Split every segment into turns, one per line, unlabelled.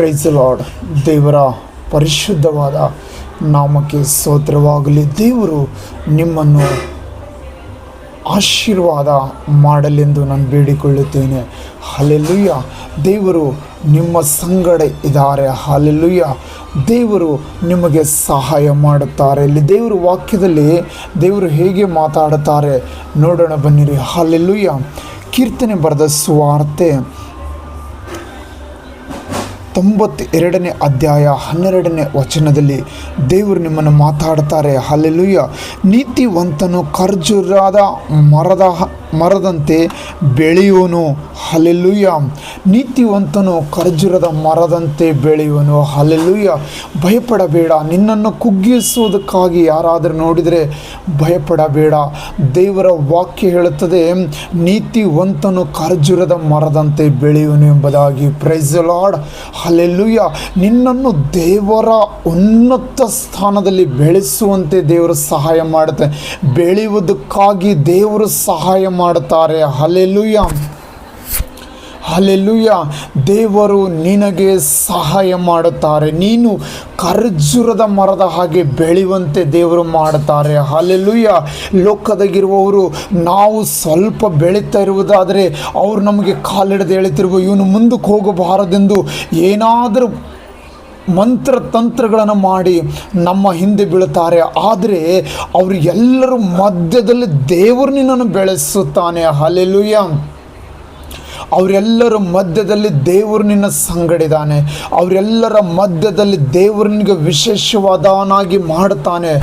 Price lord. ದೇವರ ಪರಿಶುದ್ಧವಾದ ನಾಮಕ್ಕೆ ಸ್ತೋತ್ರವಾಗಲಿ. ದೇವರು ನಿಮ್ಮನ್ನು ಆಶೀರ್ವಾದ ಮಾಡಲೆಂದು ನಾನು ಬೇಡಿಕೊಳ್ಳುತ್ತೇನೆ. ಹಲ್ಲೆಲೂಯ. ದೇವರು ನಿಮ್ಮ ಸಂಗಡ ಇದ್ದಾರೆ. ಹಲ್ಲೆಲೂಯ. ದೇವರು ನಿಮಗೆ ಸಹಾಯ ಮಾಡುತ್ತಾರೆ. ಇಲ್ಲಿ ದೇವರು ವಾಕ್ಯದಲ್ಲಿ ದೇವರು ಹೇಗೆ ಮಾತಾಡುತ್ತಾರೆ ನೋಡೋಣ ಬನ್ನಿರಿ. ಹಲ್ಲೆಲೂಯ. ಕೀರ್ತನೆ ಬರೆದ ಸುವಾರ್ತೆ 92ನೇ ಅಧ್ಯಾಯ 12ನೇ ವಚನದಲ್ಲಿ ದೇವರು ನಿಮ್ಮನ್ನು ಮಾತಾಡ್ತಾರೆ. ಹಲ್ಲೆಲೂಯ. ನೀತಿವಂತನು ಖರ್ಜೂರದ ಮರದಂತೆ ಬೆಳೆಯುವನು. ಹಲ್ಲೆಲೂಯ. ನೀತಿವಂತನು ಖರ್ಜೂರದ ಮರದಂತೆ ಬೆಳೆಯುವನು. ಹಲ್ಲೆಲೂಯ. ಭಯಪಡಬೇಡ. ನಿನ್ನನ್ನು ಕುಗ್ಗಿಸುವುದಕ್ಕಾಗಿ ಯಾರಾದರೂ ನೋಡಿದರೆ ಭಯಪಡಬೇಡ. ದೇವರ ವಾಕ್ಯ ಹೇಳುತ್ತದೆ, ನೀತಿವಂತನು ಖರ್ಜೂರದ ಮರದಂತೆ ಬೆಳೆಯುವನು ಎಂಬುದಾಗಿ. Praise the Lord. ಹಲ್ಲೆಲೂಯ. ನಿನ್ನನ್ನು ದೇವರ ಉನ್ನತ ಸ್ಥಾನದಲ್ಲಿ ಬೆಳೆಸುವಂತೆ ದೇವರು ಸಹಾಯ ಮಾಡುತ್ತೆ. ಬೆಳೆಯುವುದಕ್ಕಾಗಿ ದೇವರು ಸಹಾಯ ಮಾಡುತ್ತಾರೆ. ಹಲ್ಲೆಲೂಯ. ಹಲ್ಲೆಲೂಯ. ದೇವರು ನಿನಗೆ ಸಹಾಯ ಮಾಡುತ್ತಾರೆ. ನೀನು ಖರ್ಜೂರದ ಮರದ ಹಾಗೆ ಬೆಳೆಯುವಂತೆ ದೇವರು ಮಾಡುತ್ತಾರೆ. ಹಲ್ಲೆಲೂಯ. ಲೋಕದಾಗಿರುವವರು ನಾವು ಸ್ವಲ್ಪ ಬೆಳೀತಾ ಇರುವುದಾದರೆ ಅವರು ನಮಗೆ ಕಾಲಿಡದೆ ಹೇಳ್ತಿರುವ ಇವನು ಮುಂದಕ್ಕೆ ಹೋಗಬಾರದೆಂದು ಏನಾದರೂ ಮಂತ್ರತಂತ್ರಗಳನ್ನು ಮಾಡಿ ನಮ್ಮ ಹಿಂದೆ ಬೀಳುತ್ತಾರೆ. ಆದರೆ ಅವರು ಎಲ್ಲರ ಮಧ್ಯದಲ್ಲಿ ದೇವರು ನಿನ್ನನ್ನು ಬೆಳೆಸುತ್ತಾನೆ. ಹಲ್ಲೆಲೂಯ. ಅವರೆಲ್ಲರ ಮಧ್ಯದಲ್ಲಿ ದೇವರು ನಿನ್ನ ಸಂಗಡಿದ್ದಾನೆ. ಅವರೆಲ್ಲರ ಮಧ್ಯದಲ್ಲಿ ದೇವರು ನಿನಗೆ ವಿಶೇಷವಾದವನಾಗಿ ಮಾಡುತ್ತಾನೆ.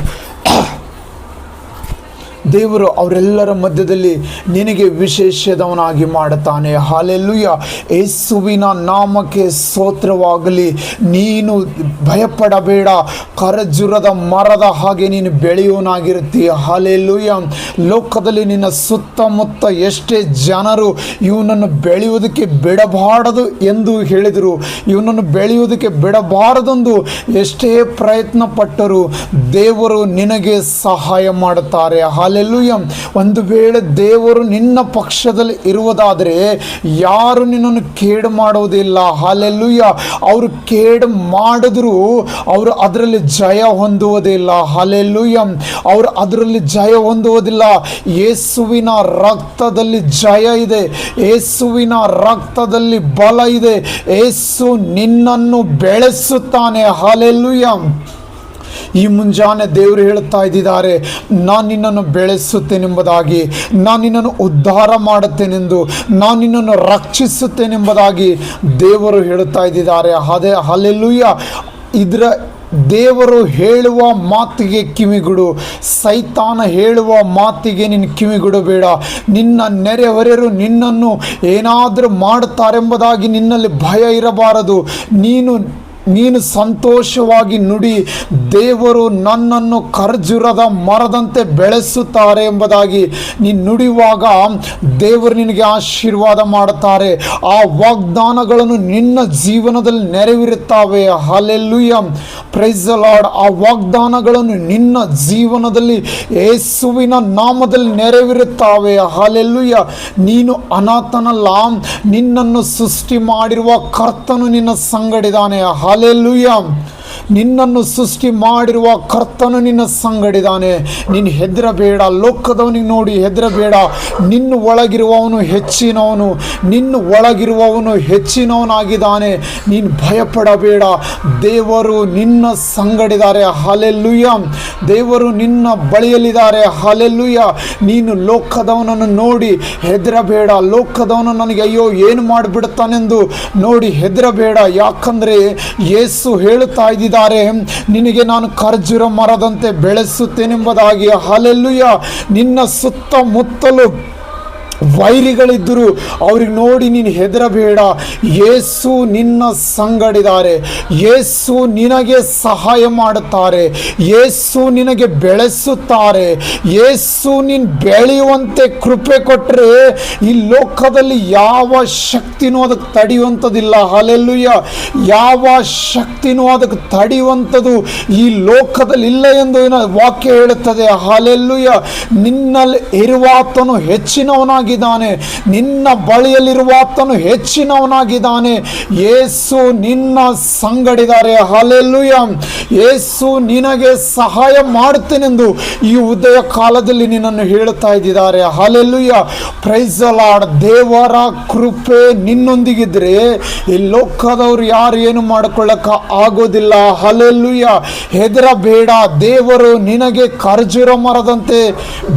ದೇವರು ಅವರೆಲ್ಲರ ಮಧ್ಯದಲ್ಲಿ ನಿನಗೆ ವಿಶೇಷದವನಾಗಿ ಮಾಡುತ್ತಾನೆ. ಹಲ್ಲೆಲೂಯ. ಯೇಸುವಿನ ನಾಮಕ್ಕೆ ಸ್ತೋತ್ರವಾಗಲಿ. ನೀನು ಭಯಪಡಬೇಡ. ಖರ್ಜೂರದ ಮರದ ಹಾಗೆ ನೀನು ಬೆಳೆಯುವನಾಗಿರ್ತೀಯ. ಹಲ್ಲೆಲೂಯ. ಲೋಕದಲ್ಲಿ ನಿನ್ನ ಸುತ್ತಮುತ್ತ ಎಷ್ಟೇ ಜನರು ಇವನನ್ನು ಬೆಳೆಯುವುದಕ್ಕೆ ಬಿಡಬಾರದು ಎಂದು ಹೇಳಿದರು, ಇವನನ್ನು ಬೆಳೆಯುವುದಕ್ಕೆ ಬಿಡಬಾರದೆಂದು ಎಷ್ಟೇ ಪ್ರಯತ್ನ ಪಟ್ಟರು ದೇವರು ನಿನಗೆ ಸಹಾಯ ಮಾಡುತ್ತಾರೆ. ಹಲ್ಲೆಲೂಯ. ಒಂದು ವೇಳೆ ದೇವರು ನಿನ್ನ ಪಕ್ಷದಲ್ಲಿ ಇರುವುದಾದರೆ ಯಾರು ನಿನ್ನನ್ನು ಕೇಡು ಮಾಡುವುದಿಲ್ಲ. ಹಲ್ಲೆಲೂಯ. ಅವರು ಕೇಡು ಮಾಡಿದ್ರು ಅವರು ಅದರಲ್ಲಿ ಜಯ ಹೊಂದುವುದಿಲ್ಲ. ಹಲ್ಲೆಲೂಯ. ಅವರು ಅದರಲ್ಲಿ ಜಯ ಹೊಂದುವುದಿಲ್ಲ. ಯೇಸುವಿನ ರಕ್ತದಲ್ಲಿ ಜಯ ಇದೆ. ಯೇಸುವಿನ ರಕ್ತದಲ್ಲಿ ಬಲ ಇದೆ. ಯೇಸು ನಿನ್ನನ್ನು ಬೆಳೆಸುತ್ತಾನೆ. ಹಲ್ಲೆಲೂಯ. ಈ ಮುಂಜಾನೆ ದೇವರು ಹೇಳ್ತಾ ಇದ್ದಾರೆ, ನಾನು ನಿನ್ನನ್ನು ಬೆಳೆಸುತ್ತೇನೆಂಬುದಾಗಿ, ನಾನು ನಿನ್ನನ್ನು ಉದ್ಧಾರ ಮಾಡುತ್ತೇನೆಂದು, ನಾನು ನಿನ್ನನ್ನು ರಕ್ಷಿಸುತ್ತೇನೆಂಬುದಾಗಿ ದೇವರು ಹೇಳುತ್ತಾ ಇದ್ದಾರೆ. ಅದೇ ಹಲ್ಲೆಲೂಯ. ಇದರ ದೇವರು ಹೇಳುವ ಮಾತಿಗೆ ಕಿವಿಗೊಡು. ಸೈತಾನ ಹೇಳುವ ಮಾತಿಗೆ ನೀನು ಕಿವಿಗೊಡಬೇಡ. ನಿನ್ನ ನೆರೆಹೊರೆಯರು ನಿನ್ನನ್ನು ಏನಾದರೂ ಮಾಡುತ್ತಾರೆಂಬುದಾಗಿ ನಿನ್ನಲ್ಲಿ ಭಯ ಇರಬಾರದು. ನೀನು ಸಂತೋಷವಾಗಿ ನುಡಿ, ದೇವರು ನನ್ನನ್ನು ಖರ್ಜೂರದ ಮರದಂತೆ ಬೆಳೆಸುತ್ತಾರೆ ಎಂಬುದಾಗಿ ನೀನು ನುಡಿಯುವಾಗ ದೇವರು ನಿನಗೆ ಆಶೀರ್ವಾದ ಮಾಡುತ್ತಾರೆ. ಆ ವಾಗ್ದಾನಗಳನ್ನು ನಿನ್ನ ಜೀವನದಲ್ಲಿ ನೆರವೇರುತ್ತವೆ. ಹಲ್ಲೆಲೂಯ. Praise the Lord. ಆ ವಾಗ್ದಾನಗಳನ್ನು ನಿನ್ನ ಜೀವನದಲ್ಲಿ ಯೇಸುವಿನ ನಾಮದಲ್ಲಿ ನೆರವೇರುತ್ತವೆ. ಹಲ್ಲೆಲೂಯ. ನೀನು ಅನಾಥನಲ್ಲ. ನಿನ್ನನ್ನು ಸೃಷ್ಟಿ ಮಾಡಿರುವ ಕರ್ತನು ನಿನ್ನ ಸಂಗಡಿದ್ದಾನೆ. ಹಲ್ಲೆಲೂಯ. ನಿನ್ನನ್ನು ಸೃಷ್ಟಿ ಮಾಡಿರುವ ಕರ್ತನು ನಿನ್ನ ಸಂಗಡಿದ್ದಾನೆ. ನೀನು ಹೆದರಬೇಡ. ಲೋಕದವನಿಗೆ ನೋಡಿ ಹೆದರಬೇಡ. ನಿನ್ನ ಒಳಗಿರುವವನು ಹೆಚ್ಚಿನವನು. ನಿನ್ನ ಒಳಗಿರುವವನು ಹೆಚ್ಚಿನವನಾಗಿದ್ದಾನೆ. ನೀನು ಭಯಪಡಬೇಡ. ದೇವರು ನಿನ್ನ ಸಂಗಡಿದ್ದಾರೆ. ಹಲ್ಲೆಲೂಯ. ದೇವರು ನಿನ್ನ ಬಳಿಯಲ್ಲಿದ್ದಾರೆ. ಹಲ್ಲೆಲೂಯ. ನೀನು ಲೋಕದವನನ್ನು ನೋಡಿ ಹೆದರಬೇಡ. ಲೋಕದವನು ನನಗೆ ಅಯ್ಯೋ ಏನು ಮಾಡಿಬಿಡುತ್ತಾನೆಂದು ನೋಡಿ ಹೆದರಬೇಡ. ಯಾಕಂದರೆ ಯೇಸು ಹೇಳುತ್ತಾ ಇದ್ದಾರೆ, ನಿನಗೆ ನಾನು ಖರ್ಜೂರ ಮರದಂತೆ ಬೆಳೆಸುತ್ತೇನೆಂಬುದಾಗಿ. ಹಲ್ಲೆಲೂಯ. ನಿನ್ನ ಸುತ್ತಮುತ್ತಲು ವೈರಿಗಳಿದ್ದರು, ಅವ್ರಿಗೆ ನೋಡಿ ನೀನು ಹೆದರಬೇಡ. ಯೇಸು ನಿನ್ನ ಸಂಗಡಿದ್ದಾರೆ. ಯೇಸು ನಿನಗೆ ಸಹಾಯ ಮಾಡುತ್ತಾರೆ. ಯೇಸು ನಿನಗೆ ಬೆಳೆಸುತ್ತಾರೆ. ಯೇಸು ನೀನು ಬೆಳೆಯುವಂತೆ ಕೃಪೆ ಕೊಟ್ಟರೆ ಈ ಲೋಕದಲ್ಲಿ ಯಾವ ಶಕ್ತಿನೂ ಅದಕ್ಕೆ ತಡೆಯುವಂಥದ್ದಿಲ್ಲ. ಹಲ್ಲೆಲೂಯ. ಯಾವ ಶಕ್ತಿನೂ ಅದಕ್ಕೆ ತಡೆಯುವಂಥದ್ದು ಈ ಲೋಕದಲ್ಲಿ ಇಲ್ಲ ಎಂದು ವಾಕ್ಯ ಹೇಳುತ್ತದೆ. ಹಲ್ಲೆಲೂಯ. ನಿನ್ನಲ್ಲಿ ಇರುವಾತನು ಹೆಚ್ಚಿನವನಾಗಿ ಹೆಚ್ಚಿನವನಾಗಿದ್ದಾನೆ. ನಿನ್ನ ಬಳಿಯಲ್ಲಿರುವ ಆತನು ಹೆಚ್ಚಿನವನಾಗಿದ್ದಾನೆ. ಯೇಸು ನಿನ್ನ ಸಂಗಡಿದ್ದಾರೆ. ಹಲ್ಲೆಲೂಯ. ಯೇಸು ನಿನಗೆ ಸಹಾಯ ಮಾಡುತ್ತೇನೆಂದು ಈ ಉದಯ ಕಾಲದಲ್ಲಿ ನಿನ್ನನ್ನು ಹೇಳುತ್ತಾ ಇದ್ದಾರೆ. ಹಲ್ಲೆಲೂಯ. Praise the Lord. ದೇವರ ಕೃಪೆ ನಿನ್ನೊಂದಿಗಿದ್ರೆ ಈ ಲೋಕದವರು ಯಾರು ಏನು ಮಾಡಿಕೊಳ್ಳಕ ಆಗೋದಿಲ್ಲ. ಹಲ್ಲೆಲೂಯ. ಹೆದರಬೇಡ. ದೇವರು ನಿನಗೆ ಖರ್ಜೂರ ಮರದಂತೆ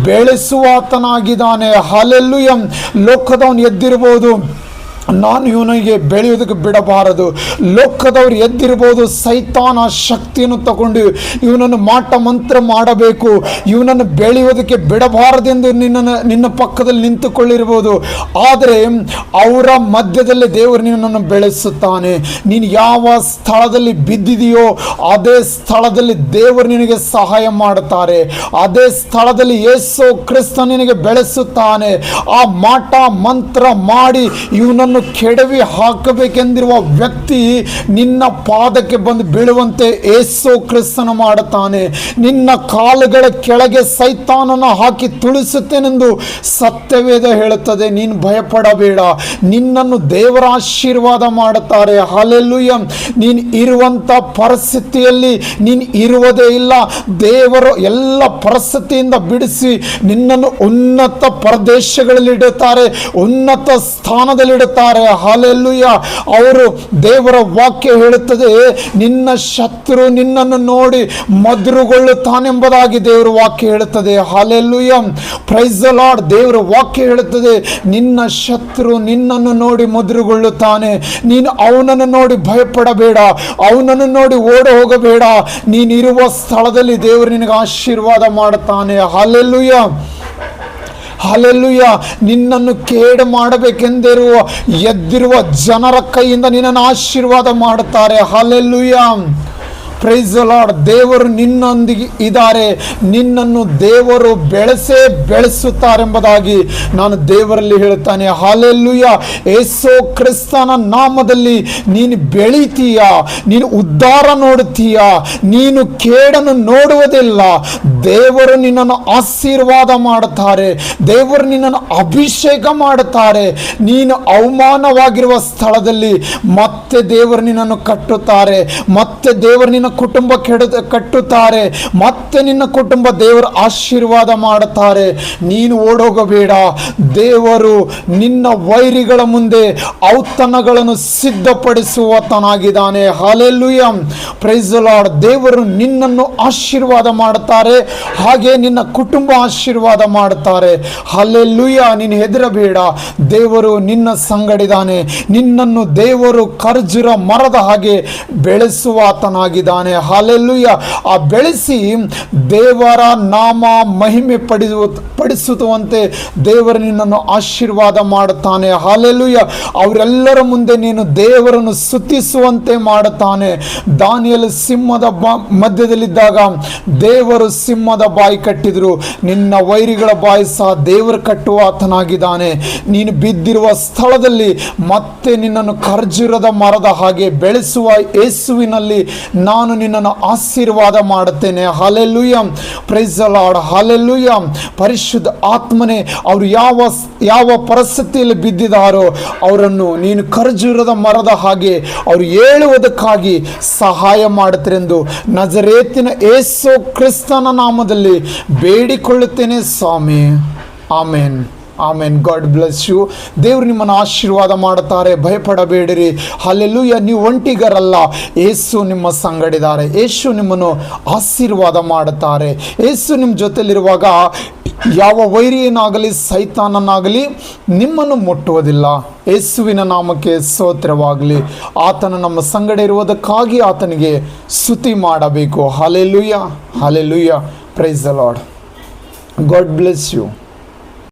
ಬೆಳೆಸುವಾತನಾಗಿದ್ದಾನೆ. ಹಲ್ಲೆಲೂಯ. ಲೋಕದವನು ಎದ್ದಿರಬಹುದು, ನಾನು ಇವನಿಗೆ ಬೆಳೆಯೋದಕ್ಕೆ ಬಿಡಬಾರದು. ಲೋಕದವರು ಎದ್ದಿರ್ಬೋದು, ಸೈತಾನ ಶಕ್ತಿಯನ್ನು ತಗೊಂಡು ಇವನನ್ನು ಮಾಟ ಮಂತ್ರ ಮಾಡಬೇಕು, ಇವನನ್ನು ಬೆಳೆಯೋದಕ್ಕೆ ಬಿಡಬಾರದೆಂದು ನಿನ್ನ ಪಕ್ಕದಲ್ಲಿ ನಿಂತುಕೊಳ್ಳಿರ್ಬೋದು. ಆದರೆ ಅವರ ಮಧ್ಯದಲ್ಲಿ ದೇವರು ನಿನ್ನನ್ನು ಬೆಳೆಸುತ್ತಾನೆ. ನೀನು ಯಾವ ಸ್ಥಳದಲ್ಲಿ ಬಿದ್ದಿದೆಯೋ ಅದೇ ಸ್ಥಳದಲ್ಲಿ ದೇವರು ನಿನಗೆ ಸಹಾಯ ಮಾಡುತ್ತಾರೆ. ಅದೇ ಸ್ಥಳದಲ್ಲಿ ಯೇಸು ಕ್ರಿಸ್ತ ನಿನಗೆ ಬೆಳೆಸುತ್ತಾನೆ. ಆ ಮಾಟ ಮಂತ್ರ ಮಾಡಿ ಇವನನ್ನು ಕೆಡವಿ ಹಾಕಬೇಕೆಂದಿರುವ ವ್ಯಕ್ತಿ ನಿನ್ನ ಪಾದಕ್ಕೆ ಬಂದು ಬೀಳುವಂತೆ ಯೇಸು ಕ್ರಿಸ್ತನು ಮಾಡುತ್ತಾನೆ. ನಿನ್ನ ಕಾಲುಗಳ ಕೆಳಗೆ ಸೈತಾನನ್ನು ಹಾಕಿ ತುಳಿಸುತ್ತೇನೆಂದು ಸತ್ಯವೇದ ಹೇಳುತ್ತದೆ. ನೀನು ಭಯಪಡಬೇಡ. ನಿನ್ನನ್ನು ದೇವರ ಆಶೀರ್ವಾದ ಮಾಡುತ್ತಾರೆ. ಹಲ್ಲೆಲೂಯ. ನೀನು ಇರುವಂಥ ಪರಿಸ್ಥಿತಿಯಲ್ಲಿ ನೀನು ಇರುವುದೇ ಇಲ್ಲ. ದೇವರು ಎಲ್ಲ ಪರಿಸ್ಥಿತಿಯಿಂದ ಬಿಡಿಸಿ ನಿನ್ನನ್ನು ಉನ್ನತ ಪ್ರದೇಶಗಳಲ್ಲಿ ಇಡುತ್ತಾರೆ, ಉನ್ನತ ಸ್ಥಾನದಲ್ಲಿಡುತ್ತಾರೆ. ಹಲ್ಲೆಲೂಯ. ಅವರು ದೇವರ ವಾಕ್ಯ ಹೇಳುತ್ತದೆ, ನಿನ್ನ ಶತ್ರು ನಿನ್ನನ್ನು ನೋಡಿ ಮಧುರಗೊಳ್ಳುತ್ತಾನೆಂಬುದಾಗಿ ದೇವರ ವಾಕ್ಯ ಹೇಳುತ್ತದೆ. ಹಲ್ಲೆಲೂಯ. Praise the Lord. ದೇವರ ವಾಕ್ಯ ಹೇಳುತ್ತದೆ, ನಿನ್ನ ಶತ್ರು ನಿನ್ನನ್ನು ನೋಡಿ ಮಧುರಗೊಳ್ಳುತ್ತಾನೆ. ನೀನು ಅವನನ್ನು ನೋಡಿ ಭಯಪಡಬೇಡ, ಅವನನ್ನು ನೋಡಿ ಓಡಿ ಹೋಗಬೇಡ. ನೀನಿರುವ ಸ್ಥಳದಲ್ಲಿ ದೇವರು ನಿನಗೆ ಆಶೀರ್ವಾದ ಮಾಡುತ್ತಾನೆ. ಹಲ್ಲೆಲೂಯ. ಹಲ್ಲೆಲೂಯ. ನಿನ್ನನ್ನು ಕೇಡು ಮಾಡಬೇಕೆಂದಿರುವ ಎದ್ದಿರುವ ಜನರ ಕೈಯಿಂದ ನಿನ್ನನ್ನು ಆಶೀರ್ವಾದ ಮಾಡುತ್ತಾರೆ. ಹಲ್ಲೆಲೂಯ. Praise the Lord. ದೇವರು ನಿನ್ನೊಂದಿಗೆ ಇದ್ದಾರೆ. ನಿನ್ನನ್ನು ದೇವರು ಬೆಳೆಸುತ್ತಾರೆಂಬುದಾಗಿ ನಾನು ದೇವರಲ್ಲಿ ಹೇಳುತ್ತಾನೆ. ಹಲ್ಲೆಲೂಯ. ಯೇಸು ಕ್ರಿಸ್ತನ ನಾಮದಲ್ಲಿ ನೀನು ಬೆಳೀತೀಯ, ನೀನು ಉದ್ಧಾರ ನೋಡುತ್ತೀಯ, ನೀನು ಕೇಡನ್ನು ನೋಡುವುದಿಲ್ಲ. ದೇವರು ನಿನ್ನನ್ನು ಆಶೀರ್ವಾದ ಮಾಡುತ್ತಾರೆ. ದೇವರು ನಿನ್ನನ್ನು ಅಭಿಷೇಕ ಮಾಡುತ್ತಾರೆ. ನೀನು ಅವಮಾನವಾಗಿರುವ ಸ್ಥಳದಲ್ಲಿ ಮತ್ತೆ ದೇವರು ನಿನ್ನನ್ನು ಕಟ್ಟುತ್ತಾರೆ. ಮತ್ತೆ ದೇವರು ನಿನ್ನ ಕುಟುಂಬ ಕಟ್ಟುತ್ತಾರೆ. ಮತ್ತೆ ನಿನ್ನ ಕುಟುಂಬ ದೇವರು ಆಶೀರ್ವಾದ ಮಾಡುತ್ತಾರೆ. ನೀನು ಓಡೋಗಬೇಡ. ದೇವರು ನಿನ್ನ ವೈರಿಗಳ ಮುಂದೆ ಔತಣಗಳನ್ನು ಸಿದ್ಧಪಡಿಸುವತನಾಗಿದ್ದಾನೆ. ಹಲ್ಲೆಲೂಯ. Praise the Lord. ದೇವರು ನಿನ್ನನ್ನು ಆಶೀರ್ವಾದ ಮಾಡುತ್ತಾರೆ, ಹಾಗೆ ನಿನ್ನ ಕುಟುಂಬ ಆಶೀರ್ವಾದ ಮಾಡುತ್ತಾರೆ. ಹಲ್ಲೆಲೂಯ. ನೀನು ಹೆದರಬೇಡ. ದೇವರು ನಿನ್ನ ಸಂಗಡಿದ್ದಾನೆ. ನಿನ್ನನ್ನು ದೇವರು ಖರ್ಜೂರ ಮರದ ಹಾಗೆ ಬೆಳೆಸುವಾತನಾಗಿದ್ದಾನೆ. ಹಲ್ಲೆಲೂಯ. ಆ ಬೆಳೆಸಿ ದೇವರ ನಾಮ ಮಹಿಮೆ ಪಡಿಸುವಂತೆ ದೇವರು ನಿನ್ನನ್ನು ಆಶೀರ್ವಾದ ಮಾಡುತ್ತಾನೆ. ಹಲ್ಲೆಲೂಯ. ಅವರೆಲ್ಲರ ಮುಂದೆ ನೀನು ದೇವರನ್ನು ಸ್ತುತಿಸುವಂತೆ ಮಾಡುತ್ತಾನೆ. ದಾನಿಯೇಲ ಸಿಂಹದ ಮಧ್ಯದಲ್ಲಿದ್ದಾಗ ದೇವರು ಸಿಂಹದ ಬಾಯಿ ಕಟ್ಟಿದ್ರು. ನಿನ್ನ ವೈರಿಗಳ ಬಾಯಿ ಸಹ ದೇವರು ಕಟ್ಟುವ ಆತನಾಗಿದ್ದಾನೆ. ನೀನು ಬಿದ್ದಿರುವ ಸ್ಥಳದಲ್ಲಿ ಮತ್ತೆ ನಿನ್ನನ್ನು ಖರ್ಜೂರದ ಮರದ ಹಾಗೆ ಬೆಳೆಸುವ ಯೇಸುವಿನಲ್ಲಿ ನಾನು ನಿನ್ನನ್ನು ಆಶೀರ್ವಾದ ಮಾಡುತ್ತೇನೆ. Hallelujah. Praise the Lord. Hallelujah. ಪರಿಶುದ್ಧ ಆತ್ಮನೇ, ಅವರು ಯಾವ ಪರಿಸ್ಥಿತಿಯಲ್ಲಿ ಬಿದ್ದಿದ್ದಾರೋ ಅವರನ್ನು ನೀನು ಖರ್ಜೂರದ ಮರದ ಹಾಗೆ ಅವರು ಏಳುವುದಕ್ಕಾಗಿ ಸಹಾಯ ಮಾಡುತ್ತೆಂದು ನಜರೇತಿನ ಯೇಸು ಕ್ರಿಸ್ತನ ನಾಮದಲ್ಲಿ ಬೇಡಿಕೊಳ್ಳುತ್ತೇನೆ ಸ್ವಾಮಿ. Amen. Amen. God bless you. ದೇವರು ನಿಮ್ಮನ್ನು ಆಶೀರ್ವಾದ ಮಾಡುತ್ತಾರೆ. ಭಯಪಡಬೇಡಿರಿ. ಹಲ್ಲೆಲೂಯ. ನೀವು ಒಂಟಿಗರಲ್ಲ, ಯೇಸು ನಿಮ್ಮ ಸಂಗಡಿದ್ದಾರೆ. ಯೇಸು ನಿಮ್ಮನ್ನು ಆಶೀರ್ವಾದ ಮಾಡುತ್ತಾರೆ. ಯೇಸು ನಿಮ್ಮ ಜೊತೆಲಿರುವಾಗ ಯಾವ ವೈರಿಯನಾಗಲಿ ಸೈತಾನನಾಗಲಿ ನಿಮ್ಮನ್ನು ಮುಟ್ಟುವುದಿಲ್ಲ. ಯೇಸುವಿನ ನಾಮಕ್ಕೆ ಸ್ತೋತ್ರವಾಗಲಿ. ಆತನು ನಮ್ಮ ಸಂಗಡ ಇರುವುದಕ್ಕಾಗಿ ಆತನಿಗೆ ಸ್ತುತಿ ಮಾಡಬೇಕು. Hallelujah. Hallelujah. Praise the Lord. God bless you.